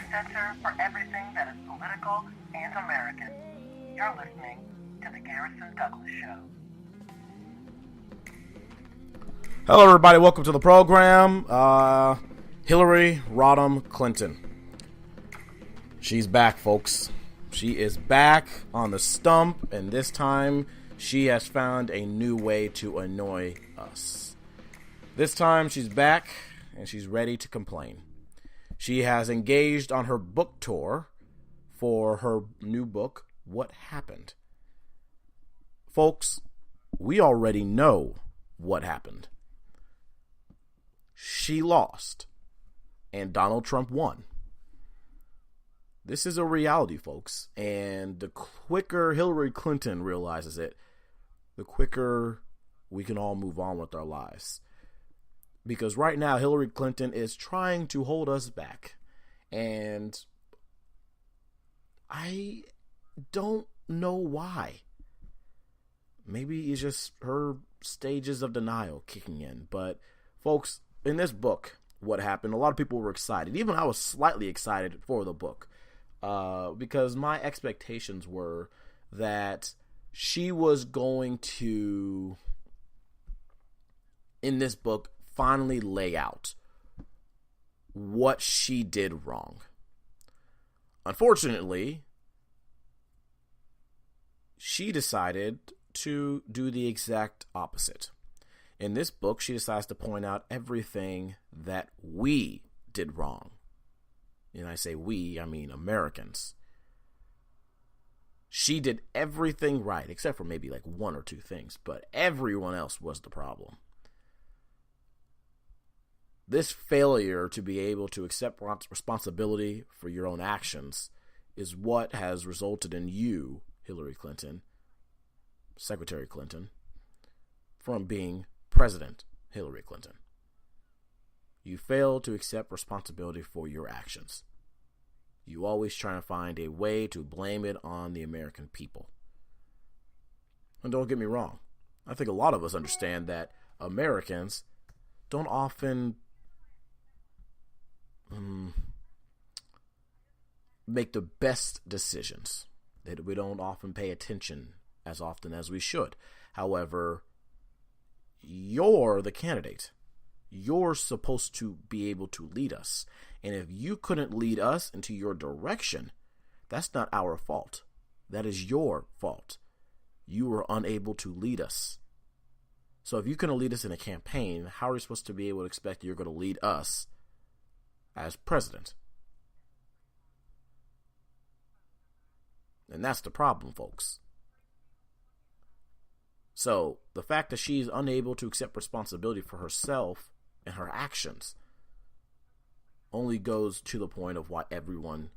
epicenter for everything that is political and American. You're listening to The Garrison Douglas Show. Hello, everybody. Welcome to the program. Hillary Rodham Clinton. She's back, folks. She is back on the stump, and this time she has found a new way to annoy us. This time she's back, and she's ready to complain. She has engaged on her book tour for her new book, What Happened? Folks, we already know what happened. She lost, and Donald Trump won. This is a reality, folks, and the quicker Hillary Clinton realizes it, the quicker we can all move on with our lives. Because right now, Hillary Clinton is trying to hold us back, and I don't know why. Maybe it's just her stages of denial kicking in, but folks, in this book, What Happened, a lot of people were excited. Even I was slightly excited for the book because my expectations were that she was going to, in this book, finally lay out what she did wrong. Unfortunately, she decided to do the exact opposite. In this book, she decides to point out everything that we did wrong. And I say we, I mean Americans. She did everything right, except for maybe like one or two things, but everyone else was the problem. This failure to be able to accept responsibility for your own actions is what has resulted in you, Hillary Clinton, Secretary Clinton, from being President Hillary Clinton. You fail to accept responsibility for your actions. You always try to find a way to blame it on the American people. And don't get me wrong, I think a lot of us understand that Americans don't often make the best decisions. That we don't often pay attention as often as we should. However, you're the candidate. You're supposed to be able to lead us. And if you couldn't lead us into your direction, that's not our fault. That is your fault. You were unable to lead us. So if you couldn't lead us in a campaign, how are we supposed to be able to expect you're going to lead us as president? And that's the problem, folks. So the fact that she's unable to accept responsibility for herself and her actions only goes to the point of why everyone,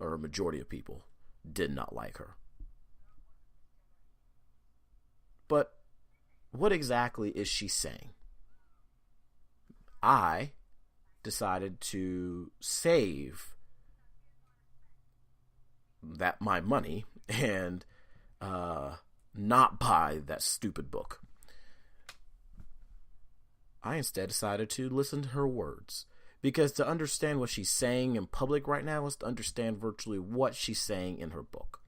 or a majority of people, did not like her. But what exactly is she saying? I decided to save my money and not buy that stupid book. I instead decided to listen to her words, because to understand what she's saying in public right now is to understand virtually what she's saying in her book.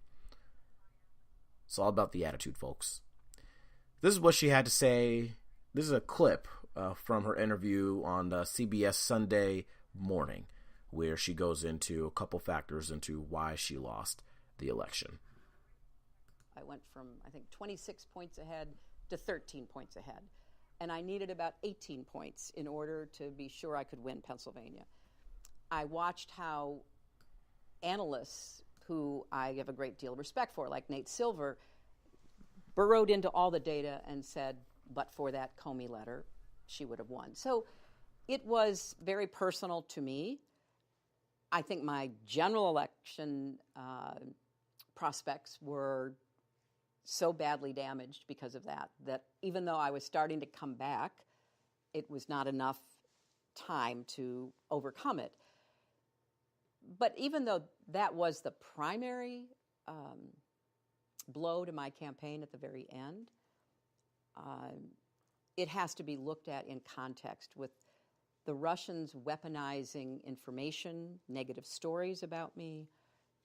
It's all about the attitude, folks. This is what she had to say. This is a clip from her interview on CBS Sunday Morning, where she goes into a couple factors into why she lost the election. I went from, I think, 26 points ahead to 13 points ahead. And I needed about 18 points in order to be sure I could win Pennsylvania. I watched how analysts, who I have a great deal of respect for, like Nate Silver, burrowed into all the data and said, but for that Comey letter, she would have won. So it was very personal to me. I think my general election prospects were so badly damaged because of that even though I was starting to come back, it was not enough time to overcome it. But even though that was the primary blow to my campaign at the very end, it has to be looked at in context with the Russians weaponizing information, negative stories about me,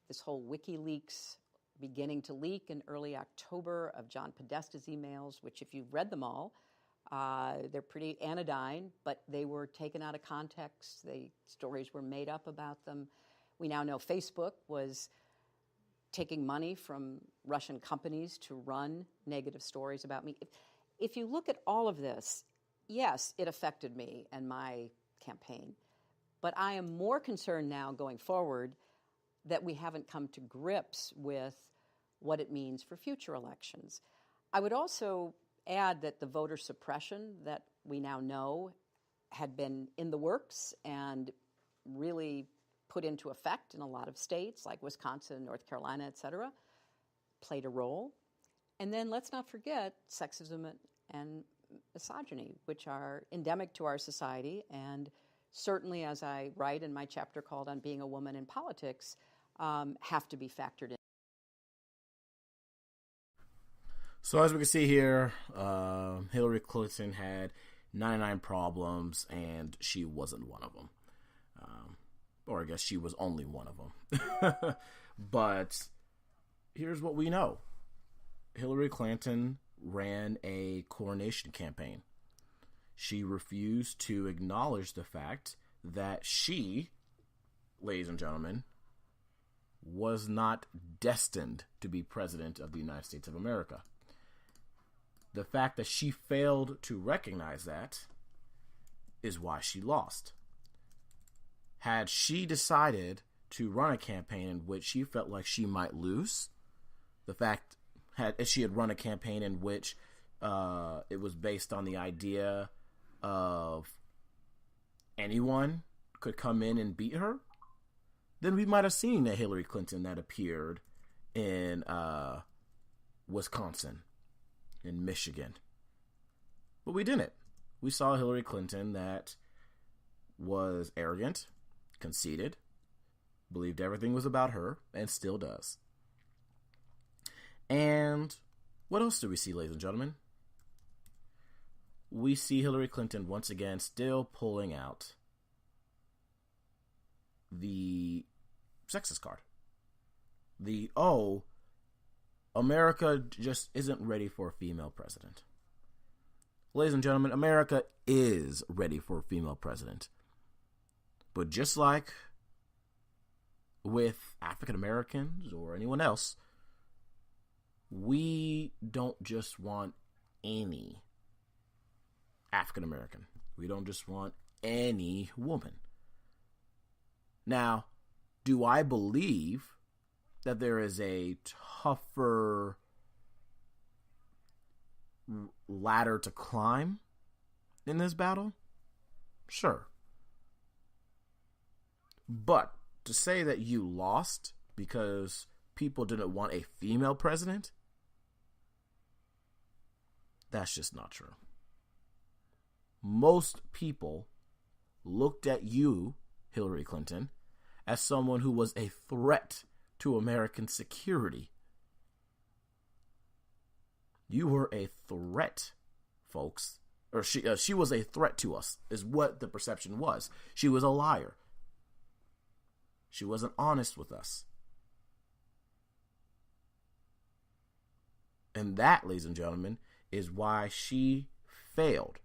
this whole WikiLeaks beginning to leak in early October of John Podesta's emails, which if you've read them all, they're pretty anodyne, but they were taken out of context. Stories were made up about them. We now know Facebook was taking money from Russian companies to run negative stories about me. If you look at all of this, yes, it affected me and my campaign. But I am more concerned now going forward that we haven't come to grips with what it means for future elections. I would also add that the voter suppression that we now know had been in the works and really put into effect in a lot of states like Wisconsin, North Carolina, et cetera, played a role. And then let's not forget sexism and misogyny, which are endemic to our society, and certainly, as I write in my chapter called On Being a Woman in Politics, have to be factored in. So as we can see here, Hillary Clinton had 99 problems, and she wasn't one of them. Or I guess she was only one of them. But here's what we know. Hillary Clinton ran a coronation campaign. She refused to acknowledge the fact that she, ladies and gentlemen, was not destined to be president of the United States of America. The fact that she failed to recognize that is why she lost. Had she decided to run a campaign in which she felt like she might lose, if she had run a campaign in which it was based on the idea of anyone could come in and beat her, then we might have seen a Hillary Clinton that appeared in Wisconsin, in Michigan. But we didn't. We saw a Hillary Clinton that was arrogant, conceited, believed everything was about her, and still does. And what else do we see, ladies and gentlemen? We see Hillary Clinton once again still pulling out the sexist card. America just isn't ready for a female president. Ladies and gentlemen, America is ready for a female president. But just like with African Americans or anyone else, we don't just want any African American. We don't just want any woman. Now, do I believe that there is a tougher ladder to climb in this battle? Sure. But to say that you lost because people didn't want a female president, that's just not true. Most people looked at you, Hillary Clinton, as someone who was a threat to American security. You were a threat, folks. Or she was a threat to us, is what the perception was. She was a liar. She wasn't honest with us. And that, ladies and gentlemen, is why she failed.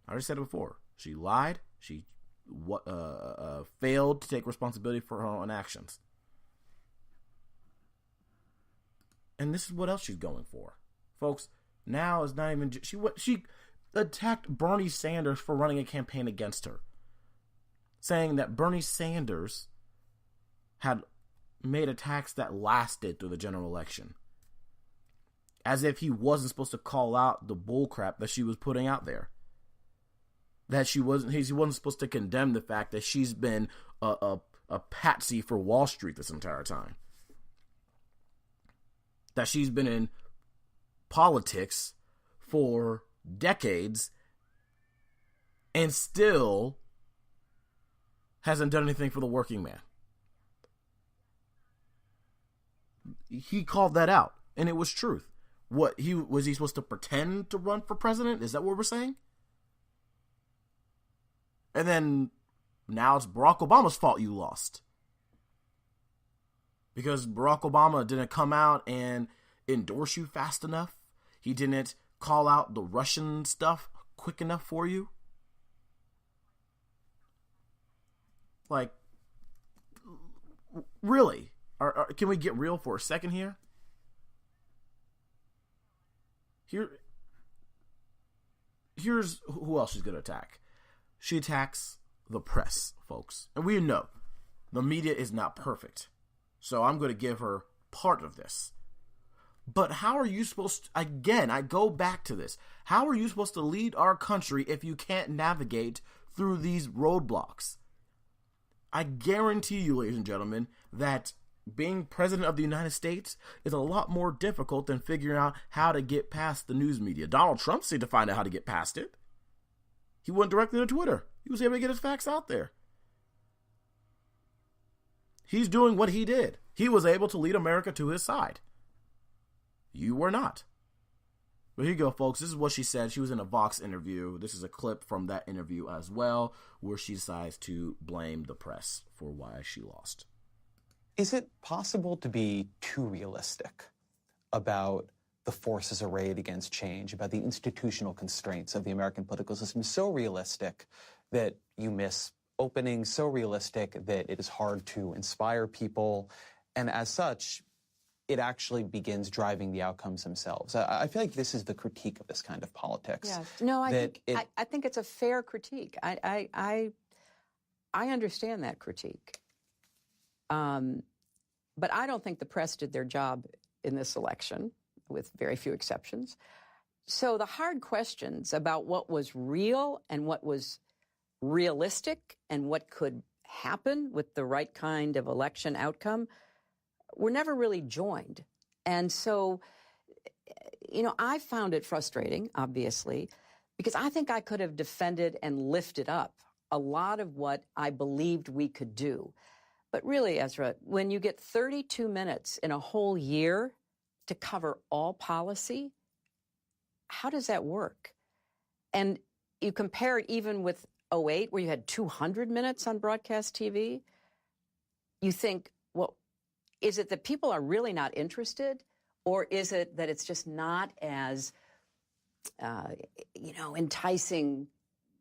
I already said it before. She lied. She failed to take responsibility for her own actions. And this is what else she's going for. Folks, now is not even... She attacked Bernie Sanders for running a campaign against her, saying that Bernie Sanders had made attacks that lasted through the general election. As if he wasn't supposed to call out the bullcrap that she was putting out there. That he wasn't supposed to condemn the fact that she's been a patsy for Wall Street this entire time. That she's been in politics for decades and still hasn't done anything for the working man. He called that out, and it was truth. Was he supposed to pretend to run for president? Is that what we're saying? And then now it's Barack Obama's fault you lost. Because Barack Obama didn't come out and endorse you fast enough. He didn't call out the Russian stuff quick enough for you. Like, really? Can we get real for a second here? Here's who else she's going to attack. She attacks the press, folks. And we know the media is not perfect. So I'm going to give her part of this. But how are you supposed to, again, I go back to this. How are you supposed to lead our country if you can't navigate through these roadblocks? I guarantee you, ladies and gentlemen, that being president of the United States is a lot more difficult than figuring out how to get past the news media. Donald Trump seemed to find out how to get past it. He went directly to Twitter. He was able to get his facts out there. He's doing what he did. He was able to lead America to his side. You were not. But here you go, folks. This is what she said. She was in a Vox interview. This is a clip from that interview as well, where she decides to blame the press for why she lost. Is it possible to be too realistic about the forces arrayed against change, about the institutional constraints of the American political system? So realistic that you miss openings, so realistic that it is hard to inspire people, and as such, it actually begins driving the outcomes themselves. I feel like this is the critique of this kind of politics. Yeah. No, I think it's a fair critique. I understand that critique. But I don't think the press did their job in this election, with very few exceptions. So the hard questions about what was real and what was realistic and what could happen with the right kind of election outcome were never really joined. And so, I found it frustrating, obviously, because I think I could have defended and lifted up a lot of what I believed we could do. But really, Ezra, when you get 32 minutes in a whole year to cover all policy, how does that work? And you compare it even with 2008, where you had 200 minutes on broadcast TV, you think, well, is it that people are really not interested? Or is it that it's just not as, enticing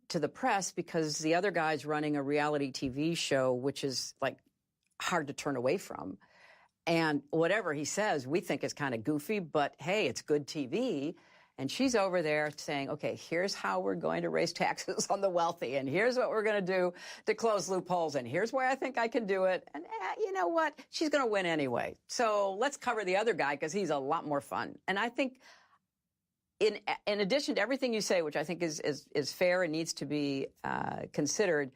to the press because the other guy's running a reality TV show, which is like hard to turn away from. And whatever he says, we think is kind of goofy, but hey, it's good TV. And she's over there saying, okay, here's how we're going to raise taxes on the wealthy, and here's what we're going to do to close loopholes, and here's why I think I can do it. And you know what? She's going to win anyway. So let's cover the other guy because he's a lot more fun. And I think in addition to everything you say, which I think is fair and needs to be considered,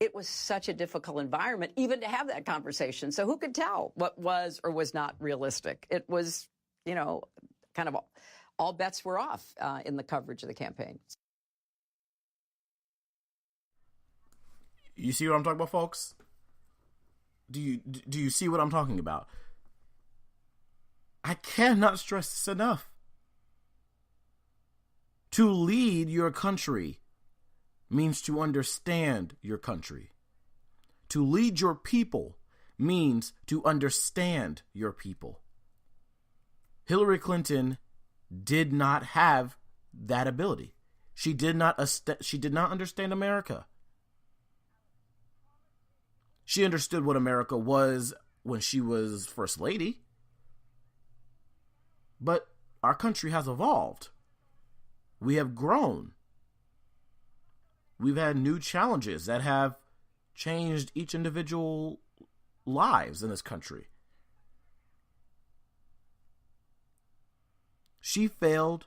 it was such a difficult environment even to have that conversation. So who could tell what was or was not realistic? It was, kind of all bets were off in the coverage of the campaign. You see what I'm talking about, folks? Do you see what I'm talking about? I cannot stress this enough. To lead your country means to understand your country. To lead your people means to understand your people. Hillary Clinton did not have that ability. She did not understand America. She understood what America was when she was First Lady. But our country has evolved. We have grown. We've had new challenges that have changed each individual lives in this country. She failed,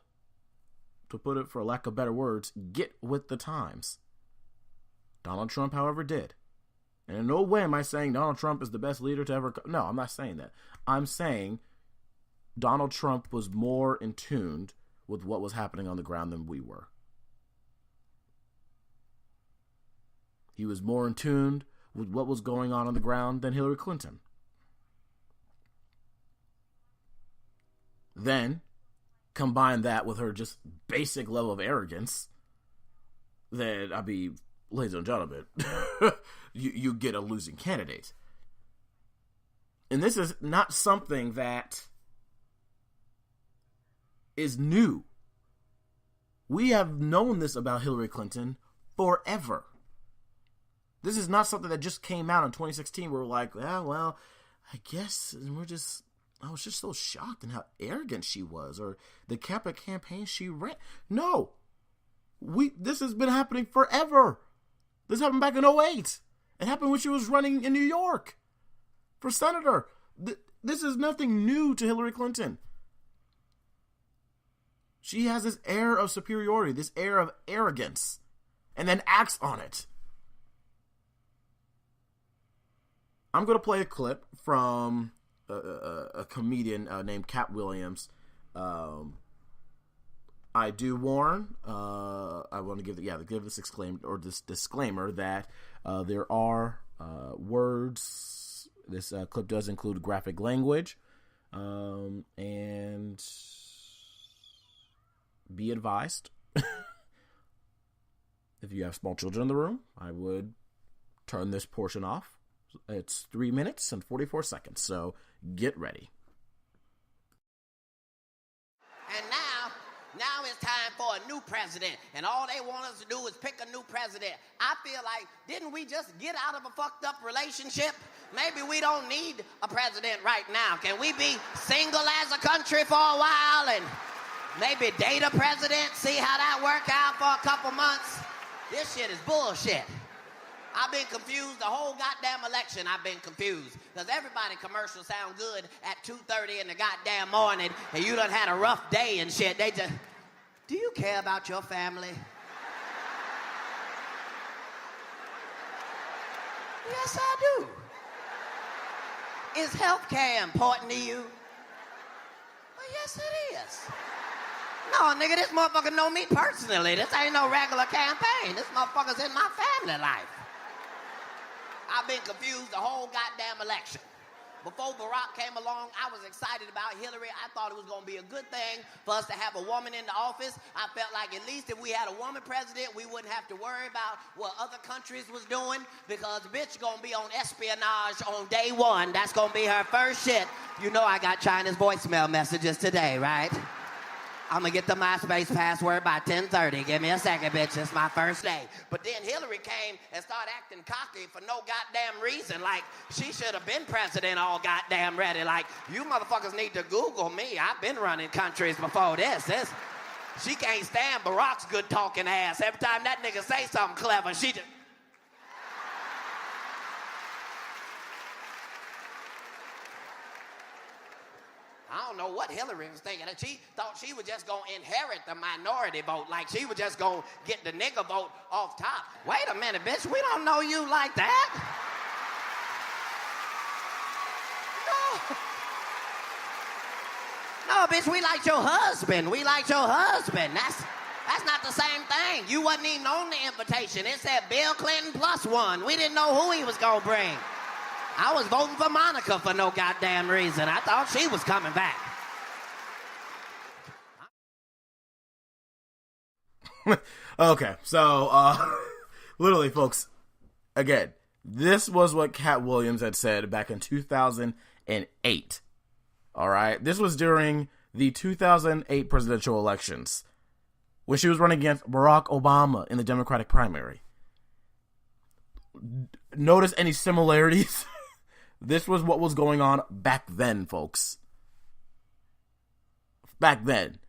to put it for lack of better words, get with the times. Donald Trump, however, did. And in no way am I saying Donald Trump is the best leader to ever... No, I'm not saying that. I'm saying Donald Trump was more in tune with what was happening on the ground than we were. He was more in tune with what was going on the ground than Hillary Clinton. Then, combine that with her just basic level of arrogance that, ladies and gentlemen, you get a losing candidate. And this is not something that is new. We have known this about Hillary Clinton forever. This is not something that just came out in 2016 where we're like, well, I guess I was just so shocked in how arrogant she was, or the type of campaign she ran. No. This has been happening forever. This happened back in 2008. It happened when she was running in New York for senator. This is nothing new to Hillary Clinton. She has this air of superiority, this air of arrogance, and then acts on it. I'm going to play a clip from a comedian named Cat Williams. I do warn, I want to give this disclaimer that there are words. This clip does include graphic language, and be advised, if you have small children in the room, I would turn this portion off. It's 3 minutes and 44 seconds, so get ready. And now it's time for a new president, and all they want us to do is pick a new president. I feel like, didn't we just get out of a fucked up relationship? Maybe we don't need a president right now. Can we be single as a country for a while and maybe date a president, see how that work out for a couple months? This shit is bullshit. I've been confused the whole goddamn election. I've been confused. Because everybody commercials sound good at 2:30 in the goddamn morning, and you done had a rough day and shit. They just, do you care about your family? Yes, I do. Is healthcare important to you? Well, yes, it is. No, nigga, this motherfucker know me personally. This ain't no regular campaign. This motherfucker's in my family life. I've been confused the whole goddamn election. Before Barack came along, I was excited about Hillary. I thought it was going to be a good thing for us to have a woman in the office. I felt like at least if we had a woman president, we wouldn't have to worry about what other countries was doing, because the bitch going to be on espionage on day one. That's going to be her first shit. You know I got China's voicemail messages today, right? I'm going to get the MySpace password by 10:30. Give me a second, bitch. It's my first day. But then Hillary came and started acting cocky for no goddamn reason. Like, she should have been president all goddamn ready. Like, you motherfuckers need to Google me. I've been running countries before this. She can't stand Barack's good talking ass. Every time that nigga say something clever, she just... I don't know what Hillary was thinking. She thought she was just going to inherit the minority vote. Like, she was just going to get the nigger vote off top. Wait a minute, bitch. We don't know you like that. No, bitch, we like your husband. We like your husband. That's not the same thing. You wasn't even on the invitation. It said Bill Clinton +1. We didn't know who he was going to bring. I was voting for Monica for no goddamn reason. I thought she was coming back. Okay, so, literally, folks, again, this was what Cat Williams had said back in 2008. All right? This was during the 2008 presidential elections, when she was running against Barack Obama in the Democratic primary. Notice any similarities? This was what was going on back then, folks. Back then.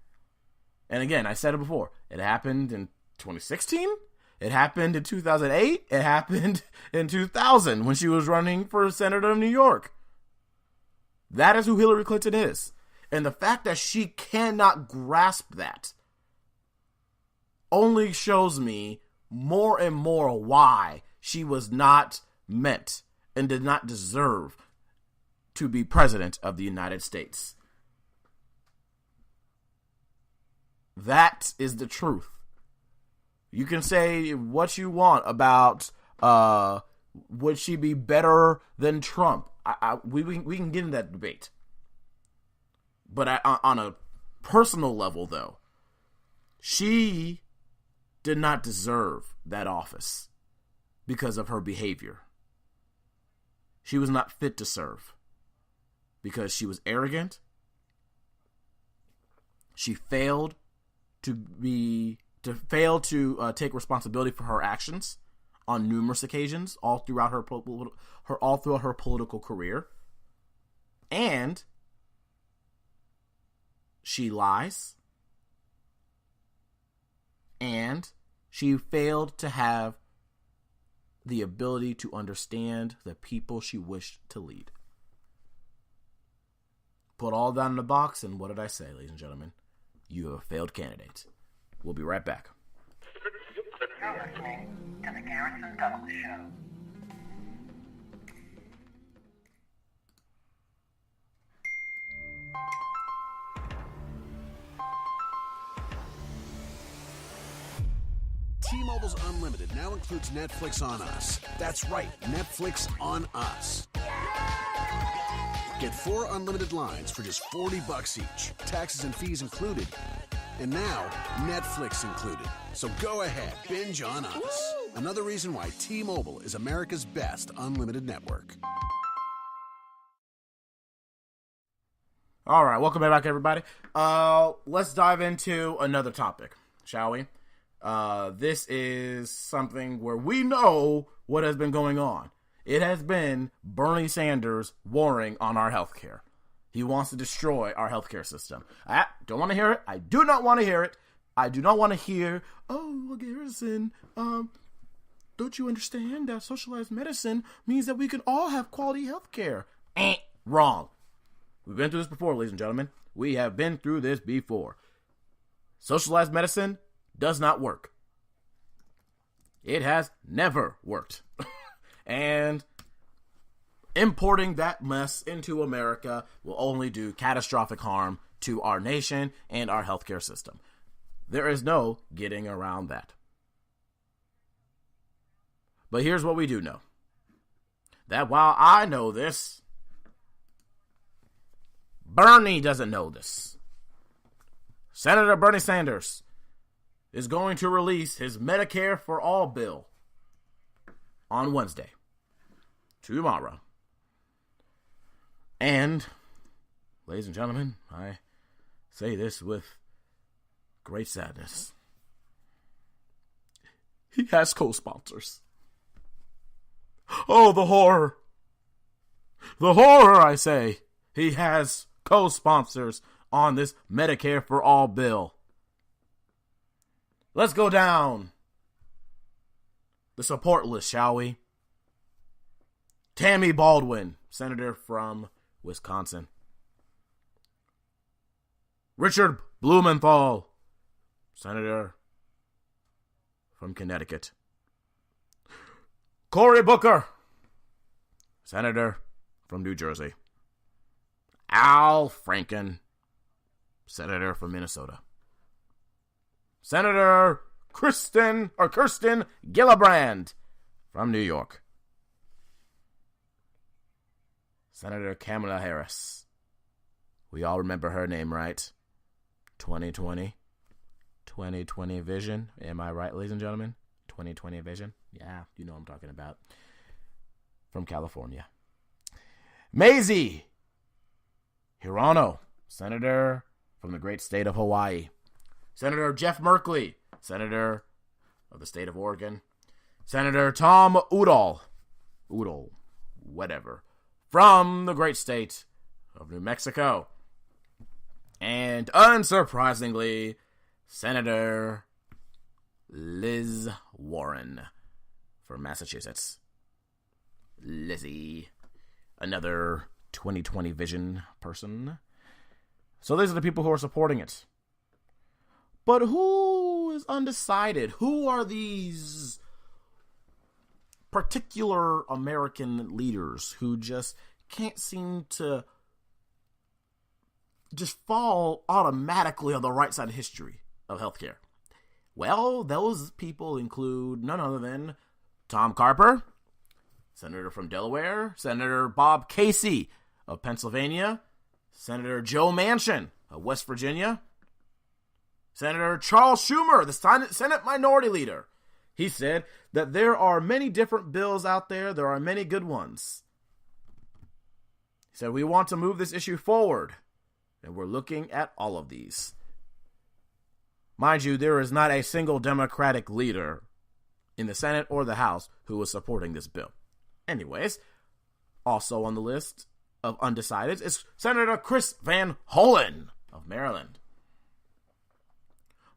And again, I said it before. It happened in 2016. It happened in 2008. It happened in 2000 when she was running for senator of New York. That is who Hillary Clinton is. And the fact that she cannot grasp that only shows me more and more why she was not meant and did not deserve to be president of the United States. That is the truth. You can say what you want about would she be better than Trump? We can get in that debate. But on a personal level, though, she did not deserve that office. because of her behavior. She was not fit to serve because she was arrogant. She failed to take responsibility for her actions on numerous occasions, all throughout her political career, and she lies, and she failed to have the ability to understand the people she wished to lead. Put all that in the box, and what did I say, ladies and gentlemen? You have a failed candidate. We'll be right back. You're listening to the Garrison Douglas Show. T-Mobile's Unlimited now includes Netflix on Us. That's right, Netflix on Us. Get 4 unlimited lines for just $40 each. Taxes and fees included. And now, Netflix included. So go ahead, binge on us. Another reason why T-Mobile is America's best unlimited network. All right, welcome back, everybody. Let's dive into another topic, shall we? This is something where we know what has been going on. It has been Bernie Sanders warring on our healthcare. He wants to destroy our healthcare system. I don't want to hear it. I do not want to hear it. I do not want to hear, oh, well, Garrison, don't you understand that socialized medicine means that we can all have quality healthcare? Wrong. We've been through this before, ladies and gentlemen. We have been through this before. Socialized medicine does not work. It has never worked. And importing that mess into America will only do catastrophic harm to our nation and our healthcare system. There is no getting around that. But here's what we do know. That while I know this, Bernie doesn't know this. Senator Bernie Sanders is going to release his Medicare for All bill on Wednesday, tomorrow. And, ladies and gentlemen, I say this with great sadness. He has co-sponsors. Oh, the horror. The horror, I say. He has co-sponsors on this Medicare for All bill. Let's go down the support list, shall we? Tammy Baldwin, senator from Wisconsin. Richard Blumenthal, senator from Connecticut. Cory Booker, senator from New Jersey. Al Franken, senator from Minnesota. Senator Kirsten Gillibrand from New York. Senator Kamala Harris. We all remember her name, right? 2020 vision. Am I right, ladies and gentlemen? 2020 vision. Yeah, you know what I'm talking about. From California. Mazie Hirono, senator from the great state of Hawaii. Senator Jeff Merkley, senator of the state of Oregon. Senator Tom Udall, whatever, from the great state of New Mexico. And unsurprisingly, Senator Liz Warren from Massachusetts. Lizzie, another 2020 vision person. So these are the people who are supporting it. But who is undecided? Who are these particular American leaders who just can't seem to just fall automatically on the right side of history of healthcare? Well, those people include none other than Tom Carper, senator from Delaware, Senator Bob Casey of Pennsylvania, Senator Joe Manchin of West Virginia, Senator Charles Schumer, the Senate Minority Leader, He said that there are many different bills out there. There are many good ones. He said, we want to move this issue forward, and we're looking at all of these. Mind you, there is not a single Democratic leader in the Senate or the House who is supporting this bill. Anyways, also on the list of undecideds is Senator Chris Van Hollen of Maryland.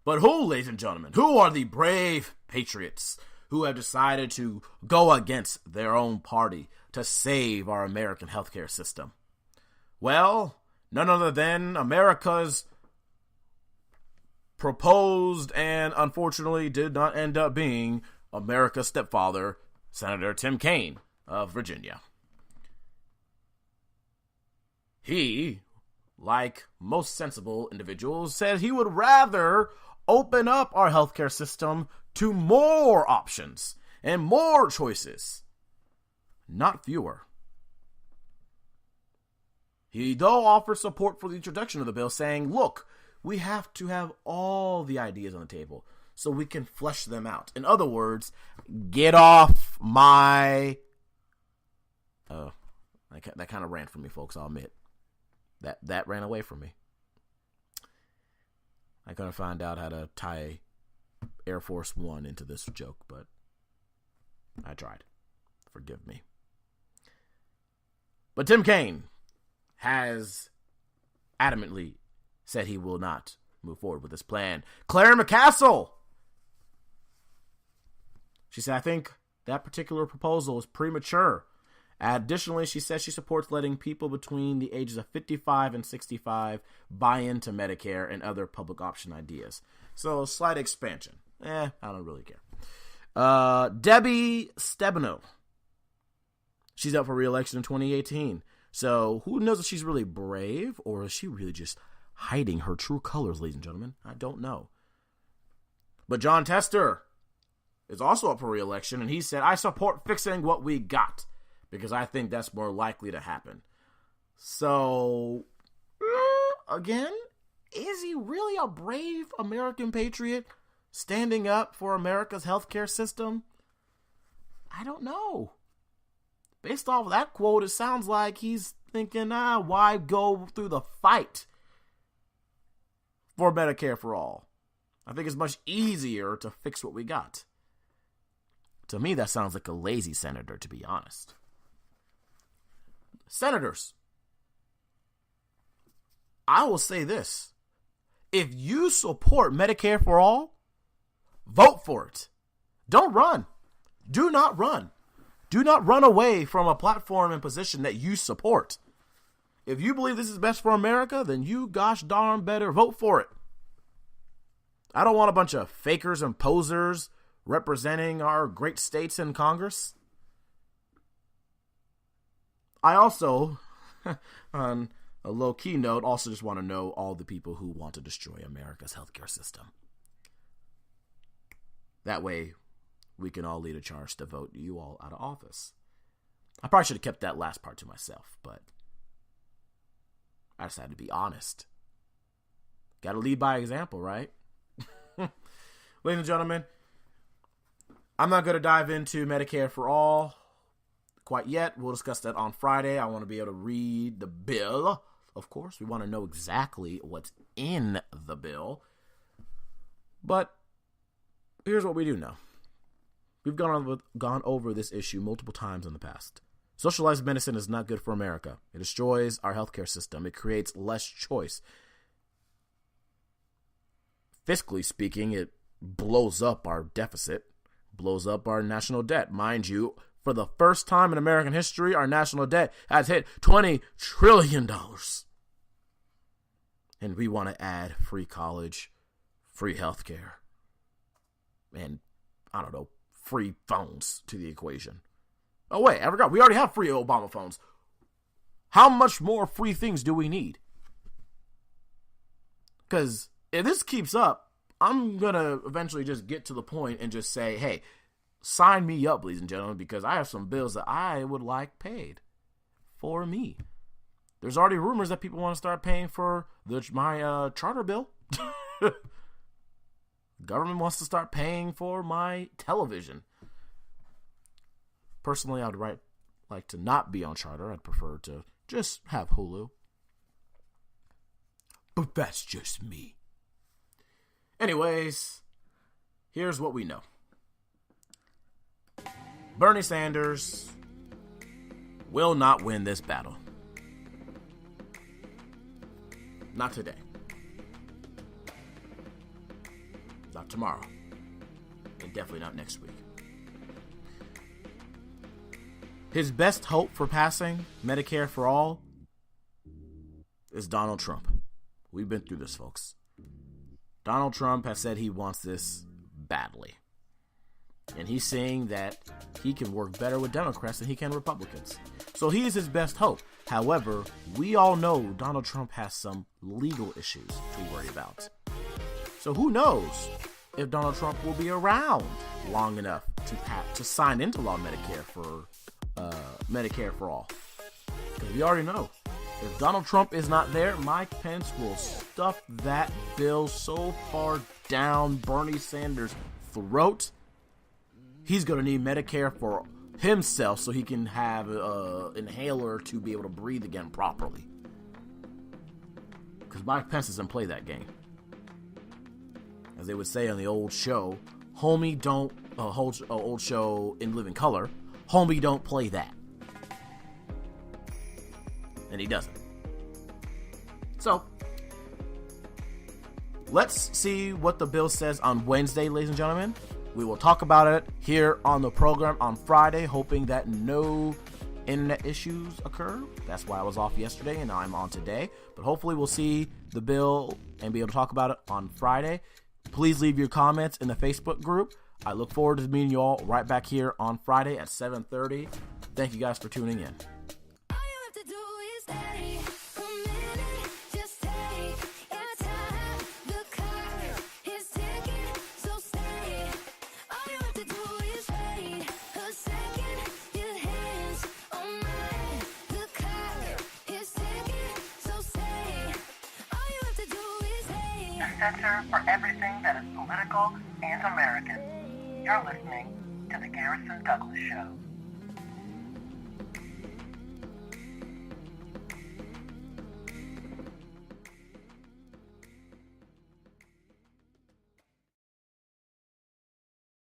But who, ladies and gentlemen, who are the brave patriots who have decided to go against their own party to save our American healthcare system? Well, none other than America's proposed and unfortunately did not end up being America's stepfather, Senator Tim Kaine of Virginia. He, like most sensible individuals, said he would rather open up our healthcare system to more options and more choices, not fewer. He, though, offers support for the introduction of the bill, saying, look, we have to have all the ideas on the table so we can flesh them out. In other words, get off my... that kind of ran from me, folks, I'll admit. That ran away from me. I couldn't find out how to tie Air Force One into this joke, but I tried. Forgive me. But Tim Kaine has adamantly said he will not move forward with this plan. Claire McCaskill, she said, I think that particular proposal is premature. Additionally, she says she supports letting people between the ages of 55 and 65 buy into Medicare and other public option ideas. So, slight expansion. I don't really care. Debbie Stabenow. She's up for re-election in 2018. So, who knows if she's really brave or is she really just hiding her true colors, ladies and gentlemen? I don't know. But John Tester is also up for re-election, and he said, I support fixing what we got, because I think that's more likely to happen. So, again, is he really a brave American patriot standing up for America's healthcare system? I don't know. Based off of that quote, it sounds like he's thinking, why go through the fight for Medicare for all? I think it's much easier to fix what we got. To me, that sounds like a lazy senator, to be honest. Senators, I will say this. If you support Medicare for all, vote for it. Don't run. Do not run. Do not run away from a platform and position that you support. If you believe this is best for America, then you gosh darn better vote for it. I don't want a bunch of fakers and posers representing our great states in Congress. I also, on a low-key note, also just want to know all the people who want to destroy America's healthcare system. That way, we can all lead a charge to vote you all out of office. I probably should have kept that last part to myself, but I decided to be honest. Got to lead by example, right? Ladies and gentlemen, I'm not going to dive into Medicare for all quite yet. We'll discuss that on Friday. I want to be able to read the bill. Of course, we want to know exactly what's in the bill. But here's what we do know. We've gone over this issue multiple times in the past. Socialized medicine is not good for America. It destroys our healthcare system. It creates less choice. Fiscally speaking, it blows up our deficit, blows up our national debt. Mind you, for the first time in American history, our national debt has hit $20 trillion. And we want to add free college, free healthcare, and, I don't know, free phones to the equation. Oh, wait, I forgot. We already have free Obama phones. How much more free things do we need? Because if this keeps up, I'm going to eventually just get to the point and just say, hey, sign me up, ladies and gentlemen, because I have some bills that I would like paid for me. There's already rumors that people want to start paying for my charter bill. Government wants to start paying for my television. Personally, I'd like to not be on Charter. I'd prefer to just have Hulu. But that's just me. Anyways, here's what we know. Bernie Sanders will not win this battle. Not today. Not tomorrow. And definitely not next week. His best hope for passing Medicare for all is Donald Trump. We've been through this, folks. Donald Trump has said he wants this badly. And he's saying that he can work better with Democrats than he can Republicans. So he is his best hope. However, we all know Donald Trump has some legal issues to worry about. So who knows if Donald Trump will be around long enough to sign into law Medicare for all. Because we already know, if Donald Trump is not there, Mike Pence will stuff that bill so far down Bernie Sanders' throat, he's going to need Medicare for himself so he can have an inhaler to be able to breathe again properly. Because Mike Pence doesn't play that game. As they would say on the old show, homie don't, old show In Living Color, homie don't play that. And he doesn't. So, let's see what the bill says on Wednesday, ladies and gentlemen. We will talk about it here on the program on Friday, hoping that no internet issues occur. That's why I was off yesterday and now I'm on today. But hopefully we'll see the bill and be able to talk about it on Friday. Please leave your comments in the Facebook group. I look forward to meeting you all right back here on Friday at 7:30. Thank you guys for tuning in. Center for everything that is political and American. You're listening to The Garrison Douglas Show.